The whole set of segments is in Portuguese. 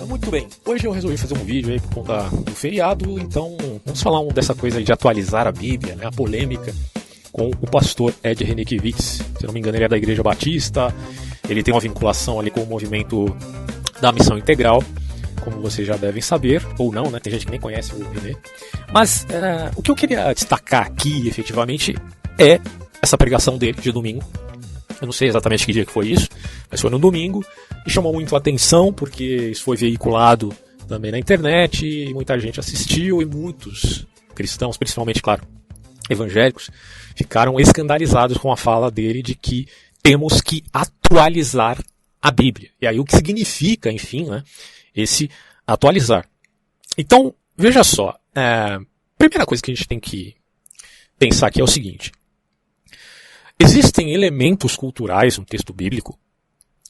Muito bem, hoje eu resolvi fazer um vídeo aí por conta do feriado, então vamos falar dessa coisa aí de atualizar a Bíblia, né, a polêmica com o pastor Ed Renekiewicz. Se não me engano, ele é da Igreja Batista, ele tem uma vinculação ali com o movimento da Missão Integral, como vocês já devem saber, ou não, né, tem gente que nem conhece o René. Mas o que eu queria destacar aqui, efetivamente, é essa pregação dele de domingo. Eu não sei exatamente que dia que foi isso, mas foi no domingo, e chamou muito a atenção porque isso foi veiculado também na internet, e muita gente assistiu, e muitos cristãos, principalmente, claro, evangélicos, ficaram escandalizados com a fala dele de que temos que atualizar a Bíblia. E aí o que significa, enfim, né, esse atualizar. Então, veja só, a primeira coisa que a gente tem que pensar aqui é o seguinte: existem elementos culturais no texto bíblico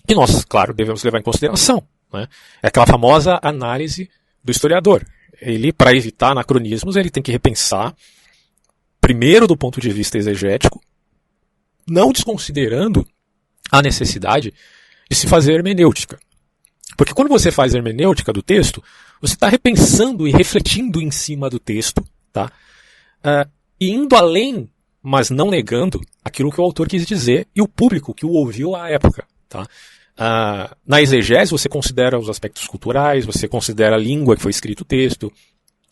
que nós, claro, devemos levar em consideração, né? É aquela famosa análise do historiador. Ele, para evitar anacronismos, ele tem que repensar, primeiro do ponto de vista exegético, não desconsiderando a necessidade de se fazer hermenêutica. Porque quando você faz hermenêutica do texto, você está repensando e refletindo em cima do texto, tá? E indo além, mas não negando aquilo que o autor quis dizer e o público que o ouviu à época. Tá? Na exegese você considera os aspectos culturais, você considera a língua que foi escrito o texto,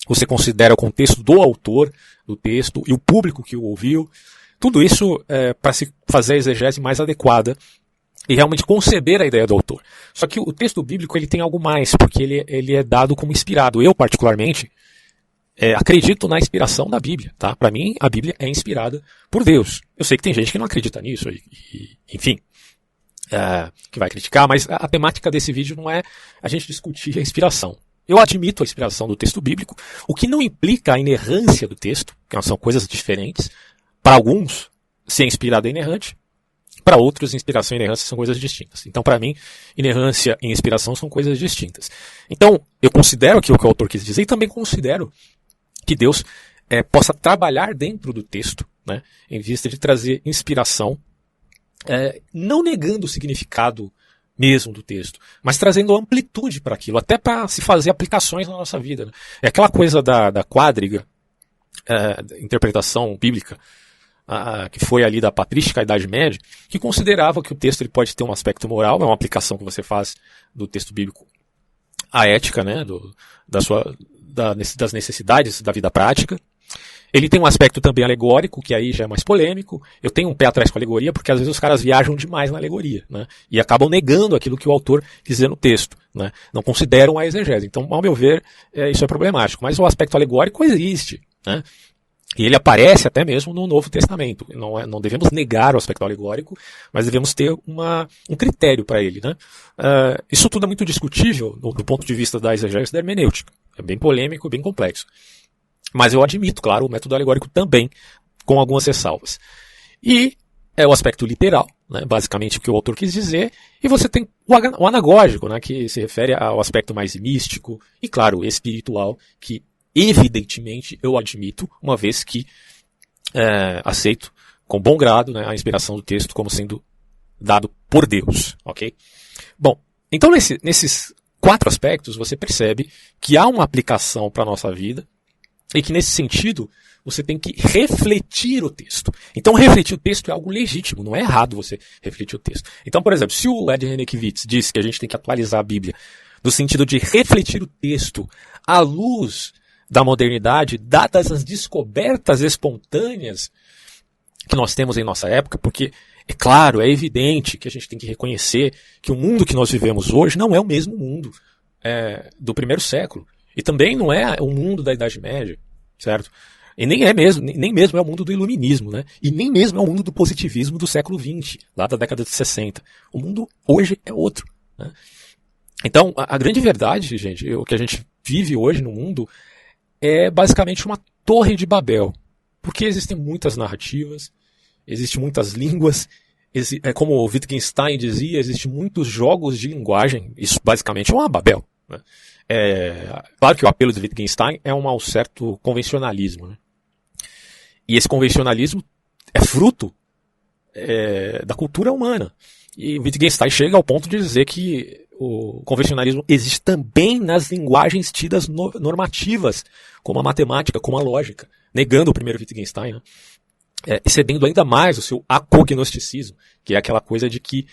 você considera o contexto do autor do texto e o público que o ouviu. Tudo isso para se fazer a exegese mais adequada e realmente conceber a ideia do autor. Só que o texto bíblico ele tem algo mais, porque ele é dado como inspirado. Eu, particularmente, acredito na inspiração da Bíblia, tá? Para mim, a Bíblia é inspirada por Deus. Eu sei que tem gente que não acredita nisso, enfim, que vai criticar, mas a temática desse vídeo não é a gente discutir a inspiração. Eu admito a inspiração do texto bíblico, o que não implica a inerrância do texto, que são coisas diferentes. Para alguns, ser inspirado é inerrante, para outros, inspiração e inerrância são coisas distintas. Então, para mim, inerrância e inspiração são coisas distintas. Então, eu considero aquilo que o autor quis dizer e também considero que Deus possa trabalhar dentro do texto, né, em vista de trazer inspiração, não negando o significado mesmo do texto, mas trazendo amplitude para aquilo, até para se fazer aplicações na nossa vida. Né? É aquela coisa da quadriga, interpretação bíblica, que foi ali da patrística Idade Média, que considerava que o texto ele pode ter um aspecto moral, é uma aplicação que você faz do texto bíblico à ética, né, das necessidades da vida prática. Ele tem um aspecto também alegórico, que aí já é mais polêmico. Eu tenho um pé atrás com a alegoria, porque às vezes os caras viajam demais na alegoria, né, e acabam negando aquilo que o autor quis dizer no texto, né, não consideram a exegese. Então, ao meu ver, isso é problemático. Mas o aspecto alegórico existe, né? E ele aparece até mesmo no Novo Testamento. Não devemos negar o aspecto alegórico, mas devemos ter um critério para ele. Né? Isso tudo é muito discutível do ponto de vista da exegese da hermenêutica. É bem polêmico, bem complexo. Mas eu admito, claro, o método alegórico também, com algumas ressalvas. E é o aspecto literal, né? Basicamente o que o autor quis dizer. E você tem o anagógico, né? Que se refere ao aspecto mais místico e, claro, espiritual, que evidentemente, eu admito, uma vez que aceito com bom grado, né, a inspiração do texto como sendo dado por Deus, ok? Bom, então nesses 4 aspectos você percebe que há uma aplicação para a nossa vida e que nesse sentido você tem que refletir o texto. Então refletir o texto é algo legítimo, não é errado você refletir o texto. Então, por exemplo, se o Ed Renekiewicz diz que a gente tem que atualizar a Bíblia no sentido de refletir o texto à luz da modernidade, dadas as descobertas espontâneas que nós temos em nossa época, porque, é claro, é evidente que a gente tem que reconhecer que o mundo que nós vivemos hoje não é o mesmo mundo do primeiro século. E também não é o mundo da Idade Média, certo? E nem mesmo é o mundo do iluminismo, né? E nem mesmo é o mundo do positivismo do século XX, lá da década de 60. O mundo hoje é outro, né? Então, a grande verdade, gente, o que a gente vive hoje no mundo é basicamente uma torre de Babel. Porque existem muitas narrativas, existem muitas línguas, como o Wittgenstein dizia, existem muitos jogos de linguagem. Isso basicamente é uma Babel, né? Claro que o apelo de Wittgenstein é um certo convencionalismo, né? E esse convencionalismo é fruto da cultura humana. E Wittgenstein chega ao ponto de dizer que o convencionalismo existe também nas linguagens tidas normativas, como a matemática, como a lógica, negando o primeiro Wittgenstein, né? Excedendo ainda mais o seu acognosticismo, que é aquela coisa de que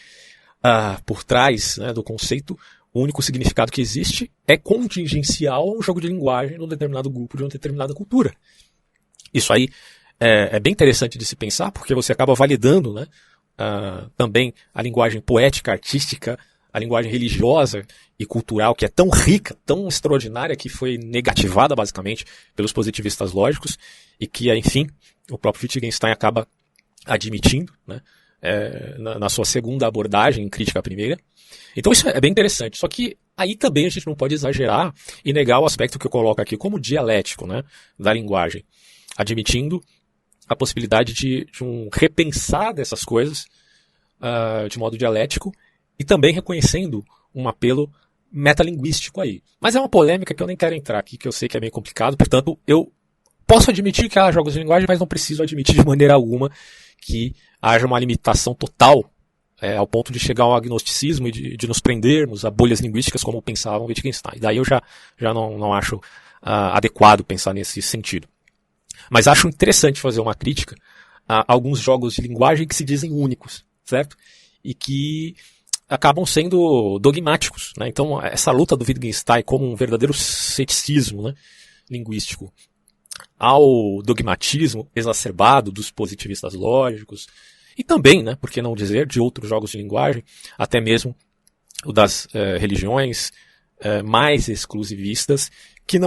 por trás, né, do conceito, o único significado que existe é contingencial a um jogo de linguagem num determinado grupo de uma determinada cultura. Isso aí é bem interessante de se pensar, porque você acaba validando, né, também a linguagem poética, artística, a linguagem religiosa e cultural, que é tão rica, tão extraordinária, que foi negativada basicamente pelos positivistas lógicos, e que, enfim, o próprio Wittgenstein acaba admitindo, né, na sua segunda abordagem em crítica à primeira. Então isso é bem interessante, só que aí também a gente não pode exagerar e negar o aspecto que eu coloco aqui como dialético, né, da linguagem, admitindo a possibilidade de um repensar dessas coisas de modo dialético e também reconhecendo um apelo metalinguístico aí. Mas é uma polêmica que eu nem quero entrar aqui, que eu sei que é meio complicado, portanto eu posso admitir que há jogos de linguagem, mas não preciso admitir de maneira alguma que haja uma limitação total ao ponto de chegar ao agnosticismo e de nos prendermos a bolhas linguísticas como pensavam Wittgenstein. Daí eu já não acho adequado pensar nesse sentido. Mas acho interessante fazer uma crítica a alguns jogos de linguagem que se dizem únicos, certo? E que acabam sendo dogmáticos, né? Então essa luta do Wittgenstein como um verdadeiro ceticismo, né, linguístico ao dogmatismo exacerbado dos positivistas lógicos, e também, né, por que não dizer, de outros jogos de linguagem, até mesmo o das religiões mais exclusivistas, que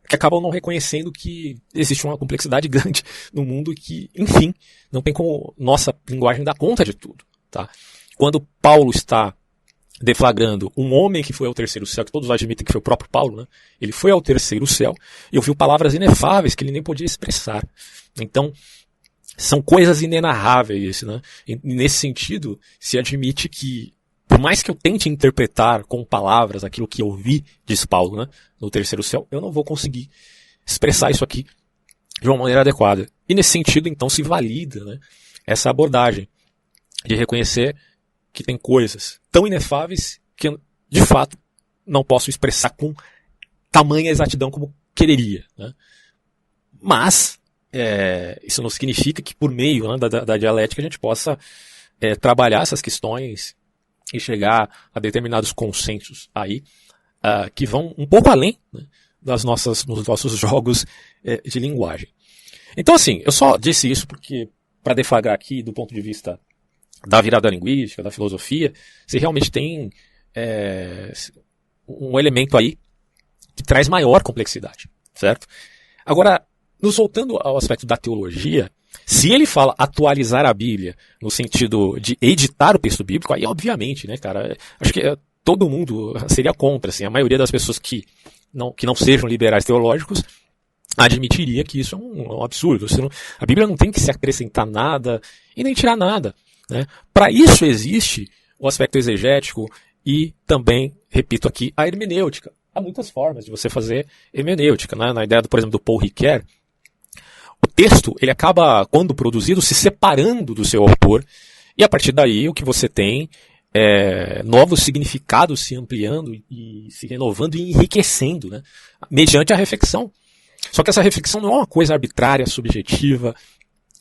acabam não reconhecendo que existe uma complexidade grande no mundo e que, enfim, não tem como nossa linguagem dar conta de tudo, tá? Quando Paulo está deflagrando um homem que foi ao terceiro céu, que todos admitem que foi o próprio Paulo, né? Ele foi ao terceiro céu e ouviu palavras inefáveis que ele nem podia expressar. Então, são coisas inenarráveis, né? E nesse sentido, se admite que, por mais que eu tente interpretar com palavras aquilo que eu vi, diz Paulo, né, no terceiro céu, eu não vou conseguir expressar isso aqui de uma maneira adequada. E nesse sentido, então, se valida, né, essa abordagem de reconhecer que tem coisas tão inefáveis que eu, de fato, não posso expressar com tamanha exatidão como quereria, né? Mas isso não significa que por meio, né, da dialética a gente possa trabalhar essas questões e chegar a determinados consensos aí que vão um pouco além, né, dos nossos jogos de linguagem. Então, assim, eu só disse isso porque, para deflagrar aqui do ponto de vista da virada linguística, da filosofia, você realmente tem um elemento aí que traz maior complexidade, certo? Agora, nos voltando ao aspecto da teologia, se ele fala atualizar a Bíblia no sentido de editar o texto bíblico, aí obviamente, né, cara, acho que todo mundo seria contra, assim, a maioria das pessoas que não sejam liberais teológicos admitiria que isso é um absurdo. A Bíblia não tem que se acrescentar nada e nem tirar nada, né? Para isso existe o aspecto exegético e também, repito aqui, a hermenêutica. Há muitas formas de você fazer hermenêutica, né? Na ideia, por exemplo, do Paul Ricoeur, o texto ele acaba, quando produzido, se separando do seu autor, e a partir daí o que você tem novos significados se ampliando e se renovando e enriquecendo, né? Mediante a reflexão. Só que essa reflexão não é uma coisa arbitrária, subjetiva,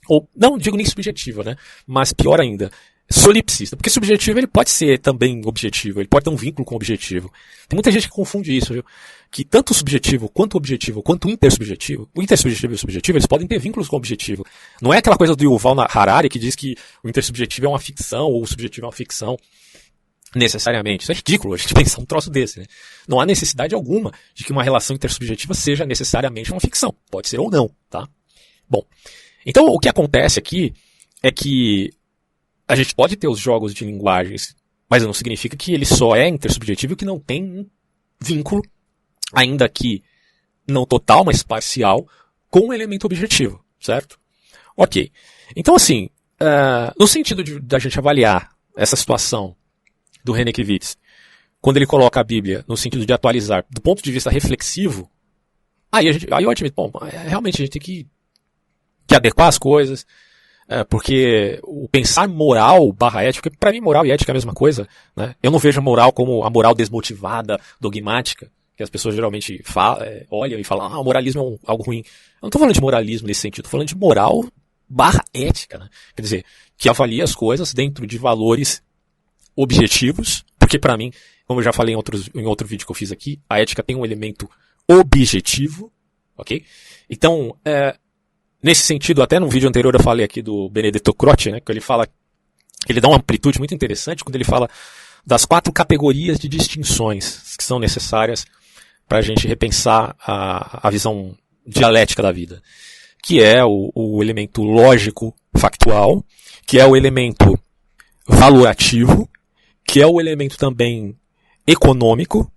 ou não digo nem subjetiva, né? Mas pior ainda, solipsista. Porque subjetivo ele pode ser também objetivo, ele pode ter um vínculo com o objetivo. Tem muita gente que confunde isso, viu? Que tanto o subjetivo, quanto o objetivo, quanto o intersubjetivo e o subjetivo, eles podem ter vínculos com o objetivo. Não é aquela coisa do Yuval Harari que diz que o intersubjetivo é uma ficção ou o subjetivo é uma ficção. Necessariamente. Isso é ridículo a gente pensar um troço desse, né? Não há necessidade alguma de que uma relação intersubjetiva seja necessariamente uma ficção. Pode ser ou não, tá? Bom, então o que acontece aqui é que a gente pode ter os jogos de linguagens, mas não significa que ele só é intersubjetivo e que não tem um vínculo, ainda que não total, mas parcial, com um elemento objetivo, certo? Ok. Então, assim, no sentido da gente avaliar essa situação do René Kivitz, quando ele coloca a Bíblia no sentido de atualizar, do ponto de vista reflexivo, aí eu admito, bom, realmente a gente tem que adequar as coisas, Porque o pensar moral barra ética, porque para mim moral e ética é a mesma coisa, né? Eu não vejo a moral como a moral desmotivada, dogmática, que as pessoas geralmente olham e falam, o moralismo é algo ruim. Eu não estou falando de moralismo nesse sentido, estou falando de moral barra ética, né? Quer dizer, que avalia as coisas dentro de valores objetivos, porque para mim, como eu já falei em outro vídeo que eu fiz aqui, a ética tem um elemento objetivo, ok? Então, nesse sentido, até no vídeo anterior eu falei aqui do Benedetto Croce, né, que ele dá uma amplitude muito interessante quando ele fala das 4 categorias de distinções que são necessárias para a gente repensar a visão dialética da vida, que é o elemento lógico factual, que é o elemento valorativo, que é o elemento também econômico,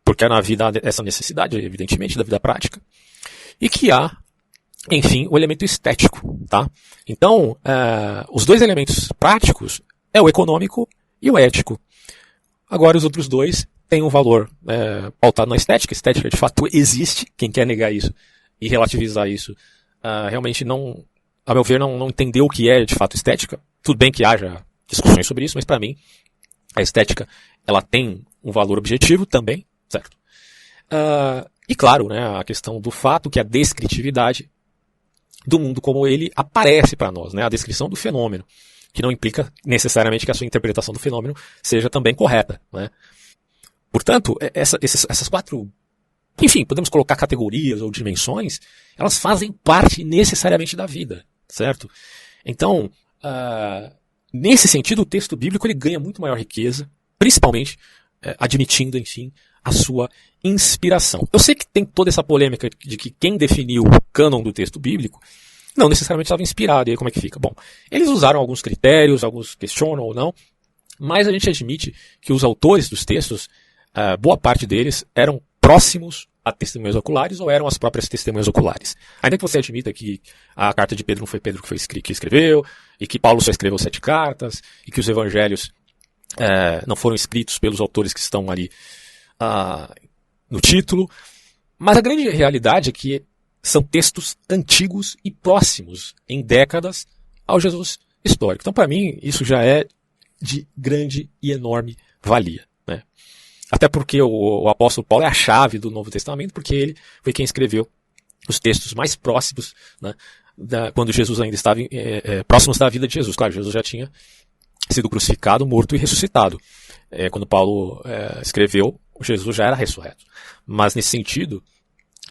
porque na vida há essa necessidade, evidentemente, da vida prática, e que há, enfim, o elemento estético, tá? Então, os 2 elementos práticos é o econômico e o ético. Agora, os outros 2 têm um valor pautado na estética. Estética, de fato, existe. Quem quer negar isso e relativizar isso, realmente não, a meu ver, não entendeu o que é, de fato, estética. Tudo bem que haja discussões sobre isso, mas para mim, a estética, ela tem um valor objetivo também, certo? E claro, né, a questão do fato que a descritividade do mundo como ele aparece para nós, né, a descrição do fenômeno, que não implica necessariamente que a sua interpretação do fenômeno seja também correta, né? Portanto, essas 4, enfim, podemos colocar categorias ou dimensões, elas fazem parte necessariamente da vida, certo? Então, nesse sentido, o texto bíblico ele ganha muito maior riqueza, principalmente admitindo, enfim, a sua inspiração. Eu sei que tem toda essa polêmica de que quem definiu o cânon do texto bíblico não necessariamente estava inspirado. E aí como é que fica? Bom, eles usaram alguns critérios, alguns questionam ou não, mas a gente admite que os autores dos textos, boa parte deles, eram próximos a testemunhas oculares ou eram as próprias testemunhas oculares. Ainda que você admita que a carta de Pedro não foi Pedro que escreveu, e que Paulo só escreveu 7 cartas, e que os evangelhos não foram escritos pelos autores que estão ali no título, mas a grande realidade é que são textos antigos e próximos em décadas ao Jesus histórico. Então, para mim, isso já é de grande e enorme valia, né? Até porque o apóstolo Paulo é a chave do Novo Testamento, porque ele foi quem escreveu os textos mais próximos, né, quando Jesus ainda estava próximos da vida de Jesus. Claro, Jesus já tinha sido crucificado, morto e ressuscitado. Quando Paulo escreveu, Jesus já era ressurreto. Mas nesse sentido,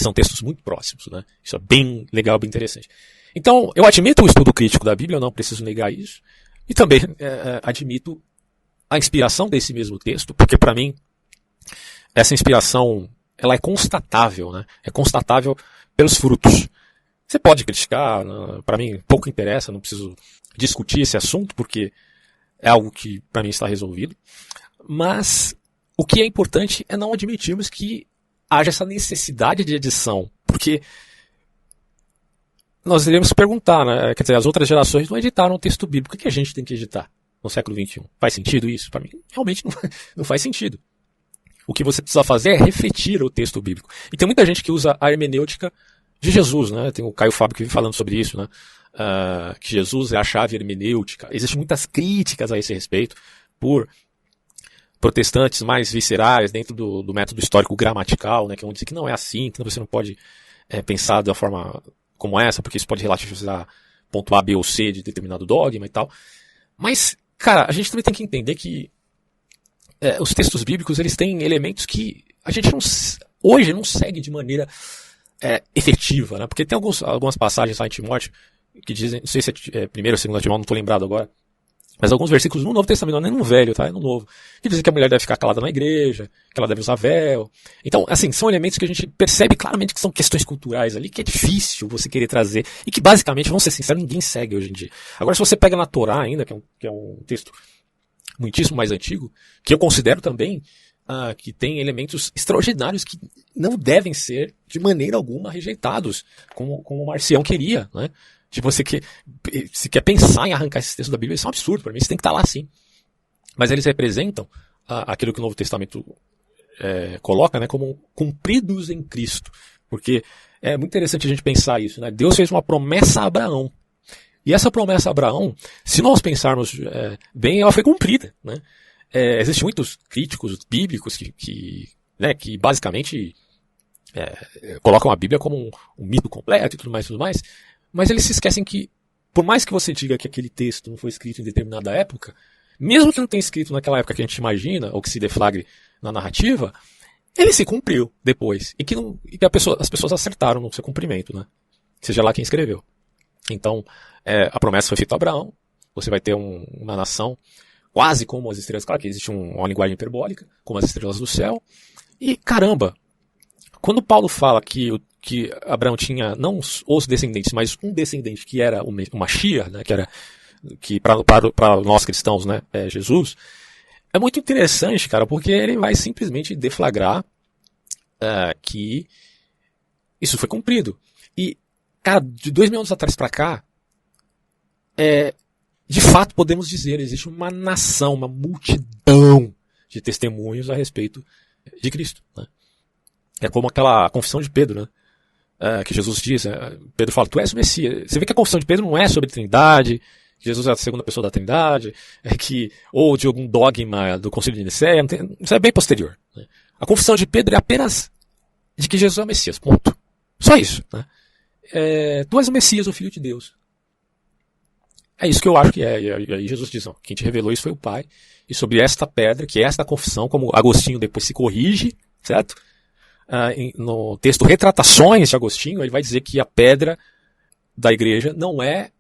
são textos muito próximos, né? Isso é bem legal, bem interessante. Então, eu admito o estudo crítico da Bíblia, eu não preciso negar isso. E também admito a inspiração desse mesmo texto, porque para mim, essa inspiração ela é constatável, né? É constatável pelos frutos. Você pode criticar, para mim pouco interessa, não preciso discutir esse assunto, porque é algo que para mim está resolvido. Mas o que é importante é não admitirmos que haja essa necessidade de edição, porque nós iremos perguntar, né? Quer dizer, as outras gerações não editaram o texto bíblico, o que a gente tem que editar no século XXI? Faz sentido isso? Para mim, realmente não faz sentido. O que você precisa fazer é refletir o texto bíblico. E tem muita gente que usa a hermenêutica de Jesus, né? Tem o Caio Fábio que vive falando sobre isso, né? Que Jesus é a chave hermenêutica. Existem muitas críticas a esse respeito por protestantes mais viscerais dentro do método histórico gramatical, né? Que vão dizer que não é assim, que você não pode pensar da forma como essa, porque isso pode relativizar ponto A, B ou C de determinado dogma e tal. Mas, cara, a gente também tem que entender que os textos bíblicos eles têm elementos que a gente hoje não segue de maneira efetiva, né? Porque tem algumas passagens lá em Timóteo que dizem, não sei se é 1ª ou 2ª Timóteo, não estou lembrado agora, mas alguns versículos no Novo Testamento, não é nem no Velho, tá? É no Novo, que dizem que a mulher deve ficar calada na igreja, que ela deve usar véu. Então, assim, são elementos que a gente percebe claramente que são questões culturais ali, que é difícil você querer trazer, e que basicamente, vamos ser sinceros, ninguém segue hoje em dia. Agora, se você pega na Torá ainda, que é um texto muitíssimo mais antigo, que eu considero também que tem elementos extraordinários que não devem ser, de maneira alguma, rejeitados, como o Marcião queria, né? Se você se quer pensar em arrancar esses textos da Bíblia, isso é um absurdo, para mim isso tem que estar lá sim. Mas eles representam aquilo que o Novo Testamento coloca, né, como cumpridos em Cristo. Porque é muito interessante a gente pensar isso, né? Deus fez uma promessa a Abraão. E essa promessa a Abraão, se nós pensarmos bem, ela foi cumprida, né? Existem muitos críticos bíblicos que basicamente colocam a Bíblia como um mito completo e tudo mais, mas eles se esquecem que, por mais que você diga que aquele texto não foi escrito em determinada época, mesmo que não tenha escrito naquela época que a gente imagina, ou que se deflagre na narrativa, ele se cumpriu depois. E que as pessoas acertaram no seu cumprimento, né? Seja lá quem escreveu. Então, a promessa foi feita a Abraão. Você vai ter uma nação quase como as estrelas. Claro que existe uma linguagem hiperbólica, como as estrelas do céu. E, caramba, quando Paulo fala que Abraão tinha não os descendentes, mas um descendente que era o Mashiach, né, que para nós cristãos, né, é Jesus, é muito interessante, cara, porque ele vai simplesmente deflagrar que isso foi cumprido. E, cara, de 2000 anos atrás para cá, de fato podemos dizer, existe uma nação, uma multidão de testemunhos a respeito de Cristo, né? É como aquela confissão de Pedro, né? Que Jesus diz, Pedro fala, tu és o Messias. Você vê que a confissão de Pedro não é sobre a Trindade, Jesus é a segunda pessoa da Trindade, ou de algum dogma do Concílio de Nicéia, isso é bem posterior, né? A confissão de Pedro é apenas de que Jesus é o Messias, ponto. Só isso, né? Tu és o Messias, o Filho de Deus. É isso que eu acho que é. E aí Jesus diz, não, quem te revelou isso foi o Pai, e sobre esta pedra, que é esta confissão, como Agostinho depois se corrige, certo? No texto Retratações de Agostinho, ele vai dizer que a pedra da igreja não é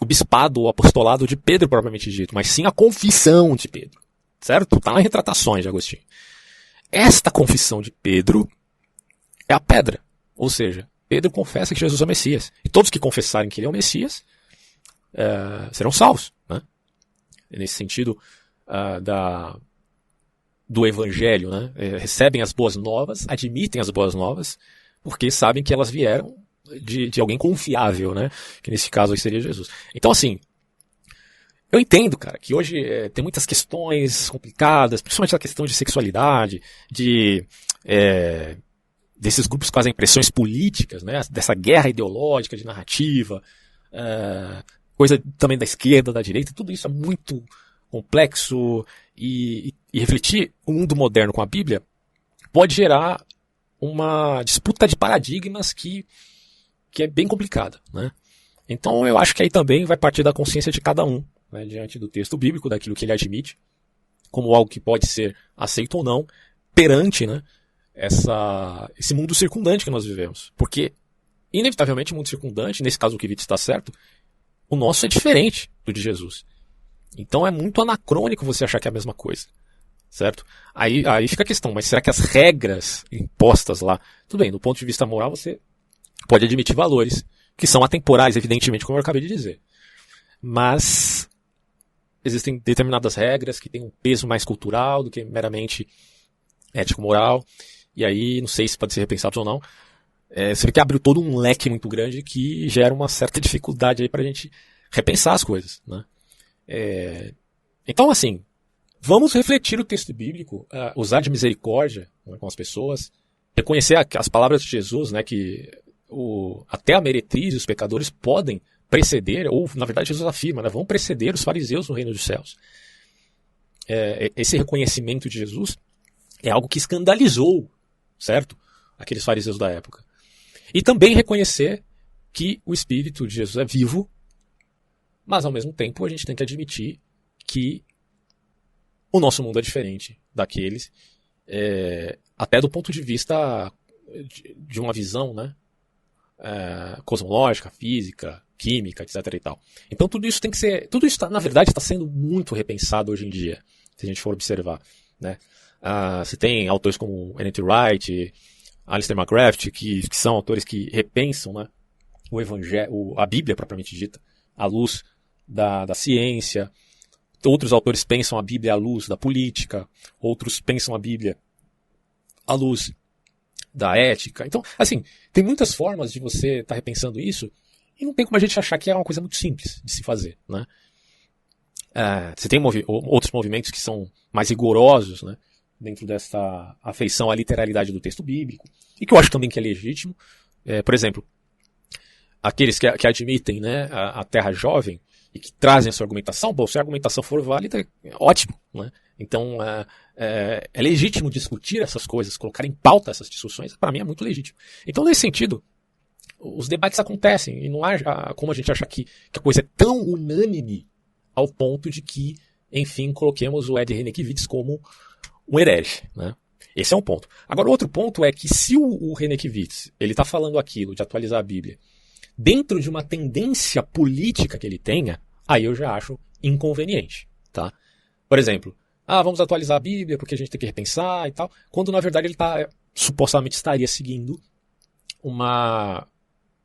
o bispado ou apostolado de Pedro propriamente dito, mas sim a confissão de Pedro, certo? Está nas Retratações de Agostinho. Esta confissão de Pedro é a pedra, ou seja, Pedro confessa que Jesus é o Messias, e todos que confessarem que ele é o Messias serão salvos, né? Nesse sentido do Evangelho, né? Recebem as boas novas, admitem as boas novas, porque sabem que elas vieram de alguém confiável, né? Que nesse caso aí seria Jesus. Então, assim, eu entendo, cara, que hoje tem muitas questões complicadas, principalmente a questão de sexualidade, desses grupos que fazem pressões políticas, né? Dessa guerra ideológica de narrativa, coisa também da esquerda, da direita, tudo isso é muito complexo e refletir o mundo moderno com a Bíblia pode gerar uma disputa de paradigmas que é bem complicada, né? Então eu acho que aí também vai partir da consciência de cada um, né, diante do texto bíblico, daquilo que ele admite como algo que pode ser aceito ou não perante, né, esse mundo circundante que nós vivemos. Porque, inevitavelmente, o mundo circundante, nesse caso o Kivitz está certo, o nosso é diferente do de Jesus. Então é muito anacrônico você achar que é a mesma coisa, certo? Aí fica a questão, mas será que as regras impostas lá... Tudo bem, do ponto de vista moral você pode admitir valores que são atemporais, evidentemente, como eu acabei de dizer. Mas existem determinadas regras que têm um peso mais cultural do que meramente ético-moral. E aí, não sei se pode ser repensado ou não. Você vê que abriu todo um leque muito grande que gera uma certa dificuldade aí pra gente repensar as coisas, né? Então, assim, vamos refletir o texto bíblico, usar de misericórdia, né, com as pessoas, reconhecer as palavras de Jesus, né, que até a meretriz e os pecadores podem preceder, ou na verdade Jesus afirma, né, vão preceder os fariseus no reino dos céus. Esse reconhecimento de Jesus é algo que escandalizou, certo? Aqueles fariseus da época. E também reconhecer que o Espírito de Jesus é vivo, mas ao mesmo tempo a gente tem que admitir que o nosso mundo é diferente daqueles, até do ponto de vista de uma visão, né, cosmológica, física, química, etc. e tal. Então tudo isso tem que ser, tudo isso na verdade está sendo muito repensado hoje em dia, se a gente for observar, né? Você tem autores como N.T. Wright, Alistair McGrath, que são autores que repensam, né, o Evangelho, a Bíblia propriamente dita, à luz da ciência. Outros autores pensam a Bíblia à luz da política, outros pensam a Bíblia à luz da ética. Então, assim, tem muitas formas de você estar repensando isso e não tem como a gente achar que é uma coisa muito simples de se fazer, né? Você tem outros movimentos que são mais rigorosos, né, dentro dessa afeição à literalidade do texto bíblico, e que eu acho também que é legítimo. Por exemplo, aqueles que admitem, né, a Terra jovem e que trazem essa argumentação, bom, se a argumentação for válida, ótimo, né? Então é legítimo discutir essas coisas, colocar em pauta essas discussões, para mim é muito legítimo. Então, nesse sentido, os debates acontecem, e não há como a gente achar que a coisa é tão unânime ao ponto de que, enfim, coloquemos o Ed Renekiewicz como um herege, né? Esse é um ponto. Agora, outro ponto é que se o Renekiewicz ele está falando aquilo de atualizar a Bíblia dentro de uma tendência política que ele tenha, aí eu já acho inconveniente, tá? Por exemplo, vamos atualizar a Bíblia porque a gente tem que repensar e tal, quando na verdade ele supostamente estaria seguindo uma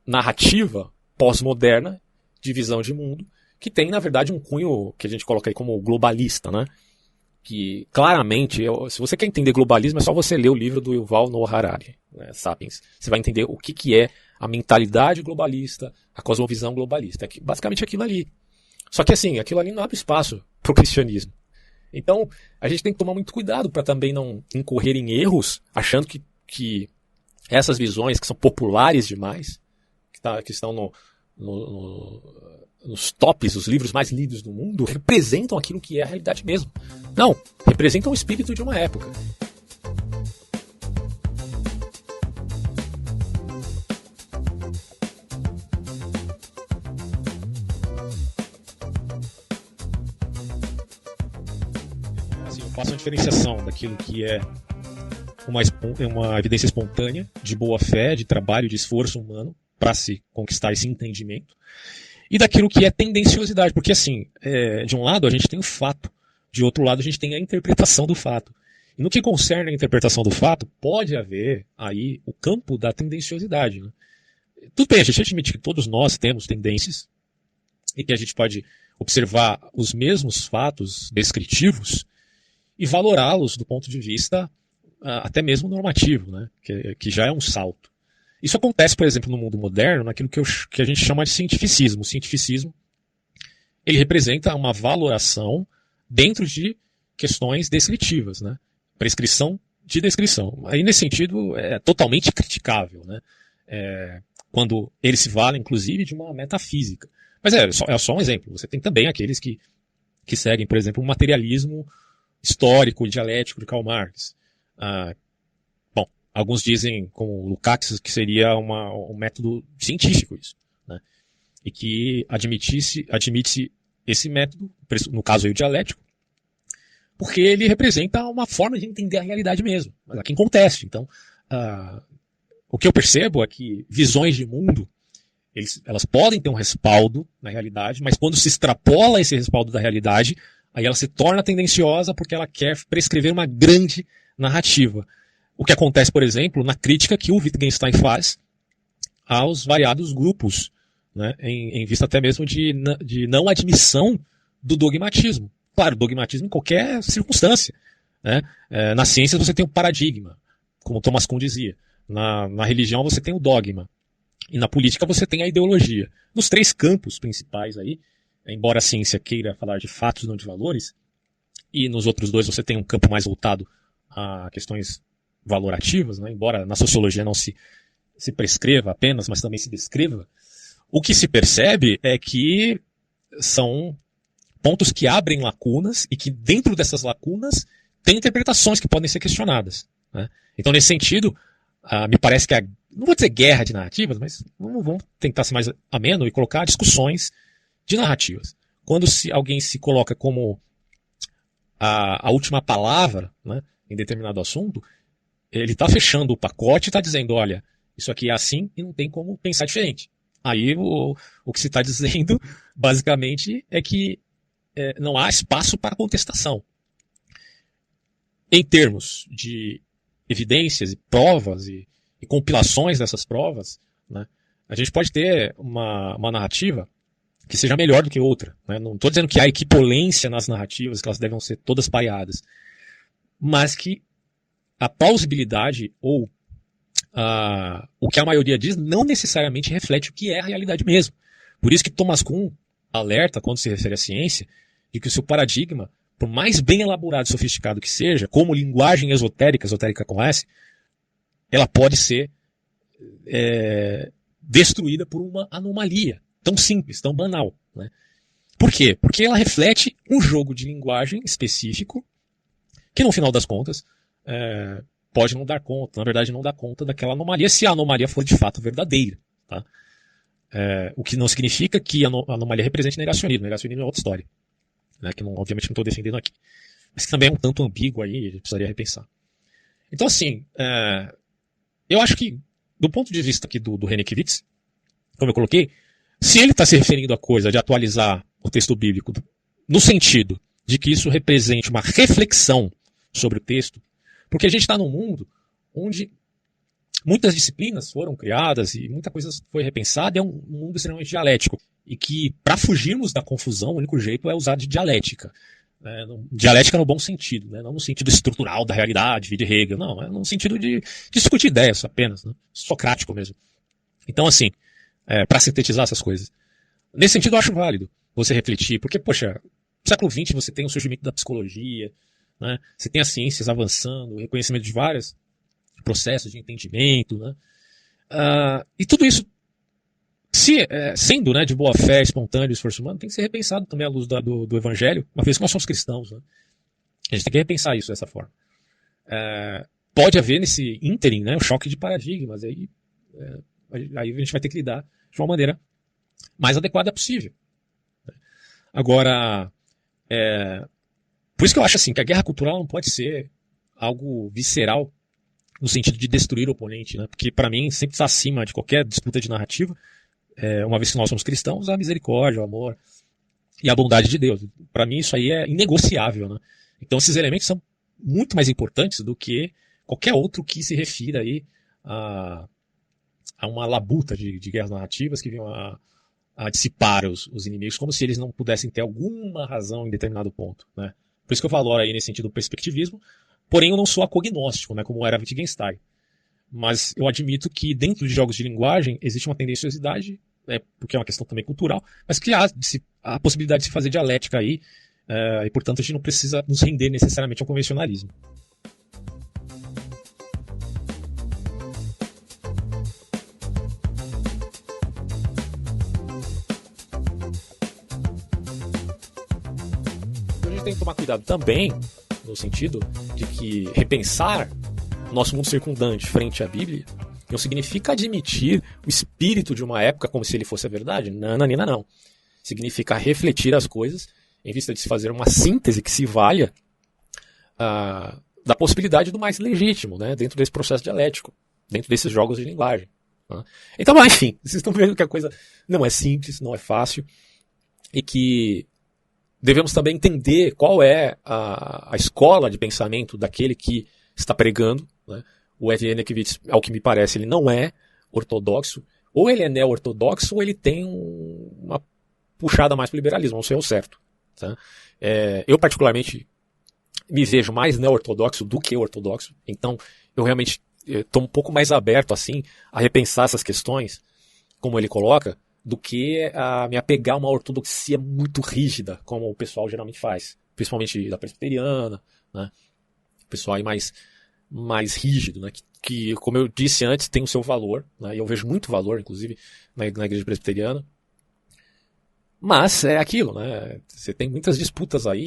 narrativa pós-moderna de visão de mundo que tem, na verdade, um cunho que a gente coloca aí como globalista, né? Que claramente, se você quer entender globalismo, é só você ler o livro do Yuval Noah Harari, né, Sapiens. Você vai entender o que é a mentalidade globalista, a cosmovisão globalista. É basicamente aquilo ali. Só que assim, aquilo ali não abre espaço para o cristianismo. Então, a gente tem que tomar muito cuidado para também não incorrer em erros, achando que essas visões que são populares demais, que estão nos tops, os livros mais lidos do mundo, representam aquilo que é a realidade mesmo. Não, representam o espírito de uma época. Assim, eu faço uma diferenciação daquilo que é uma evidência espontânea, de boa fé, de trabalho, de esforço humano, para se conquistar esse entendimento, e daquilo que é tendenciosidade, porque assim, de um lado a gente tem o fato, de outro lado a gente tem a interpretação do fato. E no que concerne a interpretação do fato, pode haver aí o campo da tendenciosidade, né? Tudo bem, a gente admite que todos nós temos tendências, e que a gente pode observar os mesmos fatos descritivos e valorá-los do ponto de vista até mesmo normativo, né? Que já é um salto. Isso acontece, por exemplo, no mundo moderno, naquilo que a gente chama de cientificismo. O cientificismo ele representa uma valoração dentro de questões descritivas, né? Prescrição de descrição. Aí, nesse sentido, é totalmente criticável, né? Quando ele se vale, inclusive, de uma metafísica. Mas é só um exemplo. Você tem também aqueles que seguem, por exemplo, o materialismo histórico, dialético de Karl Marx. Alguns dizem, como o Lukács, que seria um método científico isso, né? E que admite-se esse método, no caso aí o dialético, porque ele representa uma forma de entender a realidade mesmo, mas aqui em contexto. Então, o que eu percebo é que visões de mundo, elas podem ter um respaldo na realidade, mas quando se extrapola esse respaldo da realidade, aí ela se torna tendenciosa porque ela quer prescrever uma grande narrativa. O que acontece, por exemplo, na crítica que o Wittgenstein faz aos variados grupos, né, em vista até mesmo de não admissão do dogmatismo. Claro, dogmatismo em qualquer circunstância, né? Na ciência você tem o paradigma, como Thomas Kuhn dizia. Na religião você tem o dogma. E na política você tem a ideologia. Nos três campos principais aí, embora a ciência queira falar de fatos, não de valores, e nos outros dois você tem um campo mais voltado a questões valorativas, né? Embora na sociologia não se prescreva apenas, mas também se descreva, o que se percebe é que são pontos que abrem lacunas e que dentro dessas lacunas tem interpretações que podem ser questionadas, né? Então, nesse sentido, me parece que não vou dizer guerra de narrativas, mas vamos tentar ser mais ameno e colocar discussões de narrativas. Quando alguém se coloca como a última palavra, né, em determinado assunto, ele está fechando o pacote e está dizendo, olha, isso aqui é assim e não tem como pensar diferente. Aí o que se está dizendo, basicamente, é que não há espaço para contestação. Em termos de evidências e provas e compilações dessas provas, né, a gente pode ter uma narrativa que seja melhor do que outra, né? Não estou dizendo que há equipolência nas narrativas, que elas devem ser todas pareadas, mas que a plausibilidade ou o que a maioria diz não necessariamente reflete o que é a realidade mesmo. Por isso que Thomas Kuhn alerta, quando se refere à ciência, de que o seu paradigma, por mais bem elaborado e sofisticado que seja, como linguagem esotérica com S, ela pode ser destruída por uma anomalia tão simples, tão banal, né? Por quê? Porque ela reflete um jogo de linguagem específico que, no final das contas, pode não dar conta, na verdade não dá conta daquela anomalia, se a anomalia for de fato verdadeira. Tá? O que não significa que a anomalia represente negacionismo. Negacionismo é outra história, né, que obviamente não estou defendendo aqui. Mas que também é um tanto ambíguo aí, a gente precisaria repensar. Então, assim, eu acho que, do ponto de vista aqui do René Kivitz, como eu coloquei, se ele está se referindo à coisa de atualizar o texto bíblico no sentido de que isso represente uma reflexão sobre o texto, porque a gente está num mundo onde muitas disciplinas foram criadas e muita coisa foi repensada, é um mundo extremamente dialético. E que, para fugirmos da confusão, o único jeito é usar de dialética. Dialética no bom sentido, né? Não no sentido estrutural da realidade, de Hegel, não, é no sentido de discutir ideias apenas, né? Socrático mesmo. Então, assim, para sintetizar essas coisas. Nesse sentido, eu acho válido você refletir, porque, poxa, no século XX você tem o surgimento da psicologia, né? Você tem as ciências avançando, o reconhecimento de vários processos de entendimento, né? E tudo isso, sendo, né, de boa fé, espontâneo, esforço humano, tem que ser repensado também à luz do Evangelho, uma vez que nós somos cristãos, né? A gente tem que repensar isso dessa forma. Pode haver nesse ínterim, né, um choque de paradigmas, aí a gente vai ter que lidar de uma maneira mais adequada possível. Agora, por isso que eu acho assim, que a guerra cultural não pode ser algo visceral no sentido de destruir o oponente, né? Porque para mim sempre está acima de qualquer disputa de narrativa, uma vez que nós somos cristãos, a misericórdia, o amor e a bondade de Deus. Para mim isso aí é inegociável, né? Então esses elementos são muito mais importantes do que qualquer outro que se refira aí a uma labuta de guerras narrativas que venham a dissipar os inimigos, como se eles não pudessem ter alguma razão em determinado ponto, né? Por isso que eu valoro aí nesse sentido o perspectivismo, porém eu não sou agnóstico, né, como era Wittgenstein. Mas eu admito que dentro de jogos de linguagem existe uma tendenciosidade, porque é uma questão também cultural, mas que há a possibilidade de se fazer dialética aí, e portanto a gente não precisa nos render necessariamente ao convencionalismo. A gente tem que tomar cuidado também, no sentido de que repensar o nosso mundo circundante frente à Bíblia não significa admitir o espírito de uma época como se ele fosse a verdade. Não. Significa refletir as coisas em vista de se fazer uma síntese que se valha da possibilidade do mais legítimo, né, dentro desse processo dialético, dentro desses jogos de linguagem. Né? Então, enfim, vocês estão vendo que a coisa não é simples, não é fácil, e que devemos também entender qual é a escola de pensamento daquele que está pregando, né? O Ed Renekiewicz, ao que me parece, ele não é ortodoxo, ou ele é neo-ortodoxo, ou ele tem uma puxada mais para o liberalismo, não sei o certo. Tá? Eu, particularmente, me vejo mais neo-ortodoxo do que ortodoxo, então eu realmente estou um pouco mais aberto assim, a repensar essas questões, como ele coloca, do que a me apegar a uma ortodoxia muito rígida, como o pessoal geralmente faz, principalmente da presbiteriana, né? O pessoal aí mais rígido, né? Que, como eu disse antes, tem o seu valor, né? E eu vejo muito valor, inclusive, na igreja presbiteriana. Mas é aquilo, né? Você tem muitas disputas aí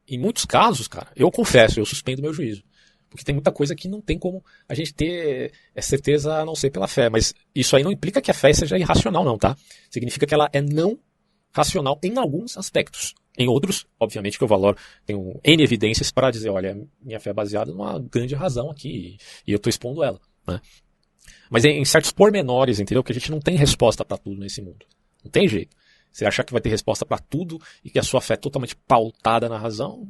e, em muitos casos, cara, eu confesso, eu suspendo meu juízo. Porque tem muita coisa que não tem como a gente ter certeza a não ser pela fé. Mas isso aí não implica que a fé seja irracional, não, tá? Significa que ela é não racional em alguns aspectos. Em outros, obviamente que eu valoro, tenho N evidências para dizer, olha, minha fé é baseada numa grande razão aqui e eu estou expondo ela, né? Mas em certos pormenores, entendeu? Que a gente não tem resposta para tudo nesse mundo. Não tem jeito. Você achar que vai ter resposta para tudo e que a sua fé é totalmente pautada na razão,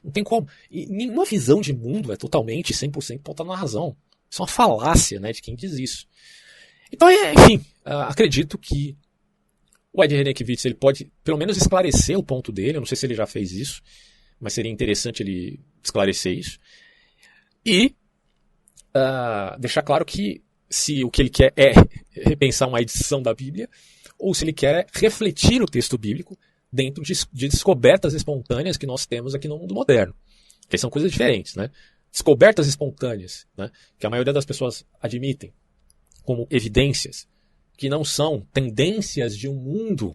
não tem como. E nenhuma visão de mundo é totalmente 100% pautada na razão. Isso é uma falácia, né, de quem diz isso. Então, enfim, acredito que o Ed Renekiewicz, ele pode pelo menos esclarecer o ponto dele. Eu não sei se ele já fez isso, mas seria interessante ele esclarecer isso. E deixar claro que se o que ele quer é repensar uma edição da Bíblia, ou se ele quer refletir o texto bíblico dentro de descobertas espontâneas que nós temos aqui no mundo moderno. Que são coisas diferentes, né? Descobertas espontâneas, né, que a maioria das pessoas admitem como evidências, que não são tendências de um mundo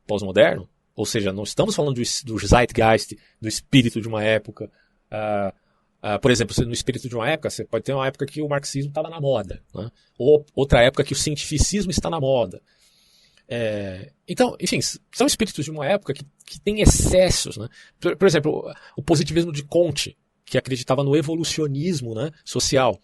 pós-moderno, ou seja, não estamos falando do zeitgeist, do espírito de uma época. Por exemplo, no espírito de uma época, você pode ter uma época que o marxismo estava na moda, né? Ou outra época que o cientificismo está na moda. Então, enfim, são espíritos de uma época que tem excessos, né? Por exemplo, o positivismo de Comte, que acreditava no evolucionismo, né, social.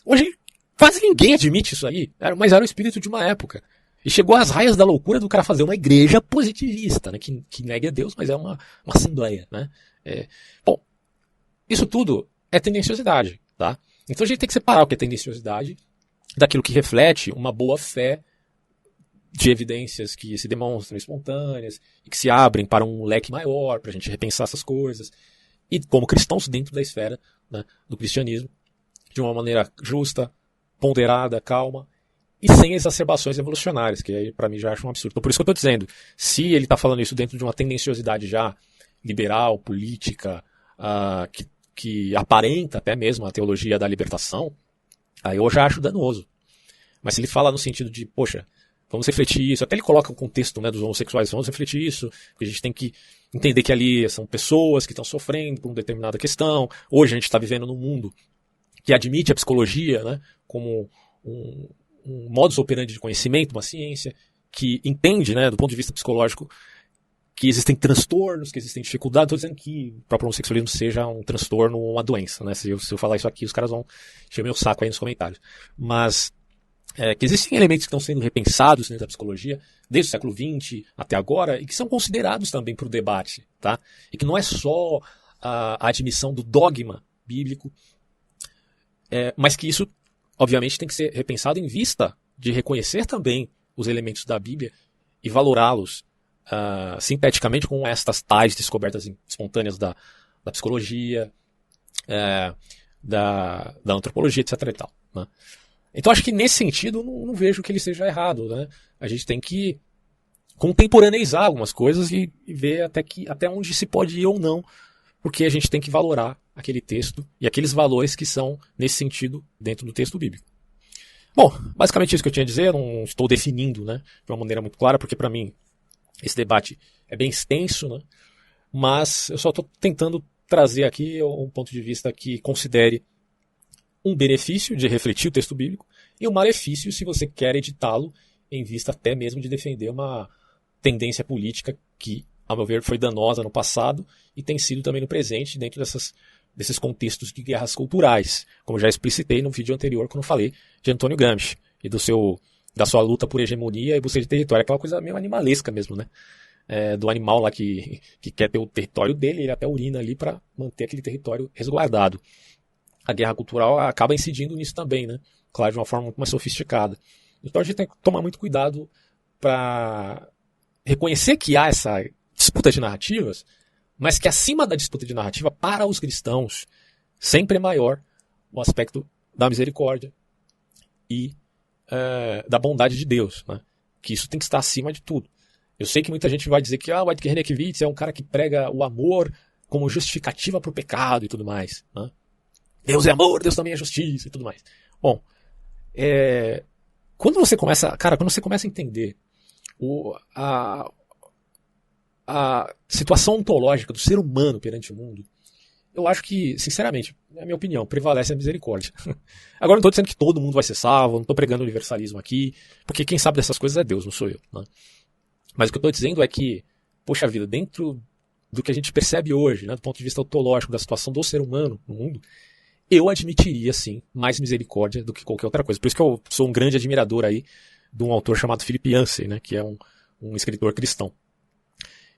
Hoje, quase ninguém admite isso aí, mas era o espírito de uma época. E chegou às raias da loucura do cara fazer uma igreja positivista, né, que negue a Deus, mas é uma assembleia. Né? Bom, isso tudo é tendenciosidade. Tá? Então a gente tem que separar o que é tendenciosidade daquilo que reflete uma boa fé de evidências que se demonstram espontâneas e que se abrem para um leque maior, para a gente repensar essas coisas. E como cristãos dentro da esfera, né, do cristianismo, de uma maneira justa, ponderada, calma, e sem exacerbações evolucionárias, que aí para mim já acho um absurdo. Então por isso que eu estou dizendo, se ele está falando isso dentro de uma tendenciosidade já liberal, política, que aparenta até mesmo a teologia da libertação, aí eu já acho danoso. Mas se ele fala no sentido de, poxa, vamos refletir isso, até ele coloca o contexto, né, dos homossexuais, vamos refletir isso, porque a gente tem que entender que ali são pessoas que estão sofrendo por uma determinada questão. Hoje a gente está vivendo num mundo que admite a psicologia, né, como um modus operandi de conhecimento, uma ciência, que entende, né, do ponto de vista psicológico, que existem transtornos, que existem dificuldades. Estou dizendo que o próprio homossexualismo seja um transtorno ou uma doença. Né? Se eu falar isso aqui, os caras vão encher meu saco aí nos comentários. Mas que existem elementos que estão sendo repensados dentro da psicologia, desde o século XX até agora, e que são considerados também para o debate. Tá? E que não é só a admissão do dogma bíblico, mas que isso, obviamente, tem que ser repensado em vista de reconhecer também os elementos da Bíblia e valorá-los sinteticamente com estas tais descobertas espontâneas da psicologia, da antropologia, etc. E tal, né? Então acho que nesse sentido não vejo que ele seja errado. Né? A gente tem que contemporaneizar algumas coisas e ver até onde se pode ir ou não, porque a gente tem que valorar aquele texto e aqueles valores que são, nesse sentido, dentro do texto bíblico. Bom, basicamente isso que eu tinha a dizer. Eu não estou definindo, né, de uma maneira muito clara, porque para mim esse debate é bem extenso, né, mas eu só estou tentando trazer aqui um ponto de vista que considere um benefício de refletir o texto bíblico e um malefício se você quer editá-lo em vista até mesmo de defender uma tendência política que, a meu ver, foi danosa no passado e tem sido também no presente dentro desses contextos de guerras culturais, como já explicitei no vídeo anterior quando falei de Antônio Gramsci e da sua luta por hegemonia e busca de território, aquela coisa meio animalesca mesmo, né? Do animal lá que quer ter o território dele, ele até urina ali para manter aquele território resguardado. A guerra cultural acaba incidindo nisso também, né? Claro, de uma forma muito mais sofisticada. Então a gente tem que tomar muito cuidado para reconhecer que há essa disputa de narrativas, mas que acima da disputa de narrativa, para os cristãos, sempre é maior o aspecto da misericórdia e da bondade de Deus, né? Que isso tem que estar acima de tudo. Eu sei que muita gente vai dizer que o Heidegger Renekiewicz é um cara que prega o amor como justificativa para o pecado e tudo mais, né? Deus é amor, Deus também é justiça e tudo mais. Bom, quando você começa a entender a situação ontológica do ser humano perante o mundo, eu acho que, sinceramente, é a minha opinião, prevalece a misericórdia. Agora não estou dizendo que todo mundo vai ser salvo, não estou pregando universalismo aqui, porque quem sabe dessas coisas é Deus, não sou eu. Né? Mas o que eu estou dizendo é que, poxa vida, dentro do que a gente percebe hoje, né, do ponto de vista ontológico da situação do ser humano no mundo, eu admitiria, sim, mais misericórdia do que qualquer outra coisa. Por isso que eu sou um grande admirador aí de um autor chamado Philip Yancey, né, que é um escritor cristão.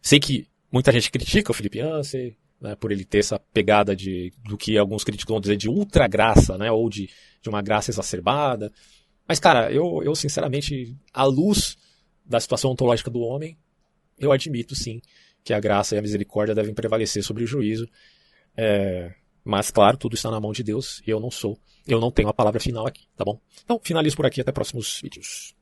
Sei que muita gente critica o Philip Yancey, né, por ele ter essa pegada do que alguns críticos vão dizer de ultra graça, né, ou de uma graça exacerbada. Mas, cara, eu sinceramente, à luz da situação ontológica do homem, eu admito, sim, que a graça e a misericórdia devem prevalecer sobre o juízo. Mas, claro, tudo está na mão de Deus e eu não tenho a palavra final aqui, tá bom? Então, finalizo por aqui, até próximos vídeos.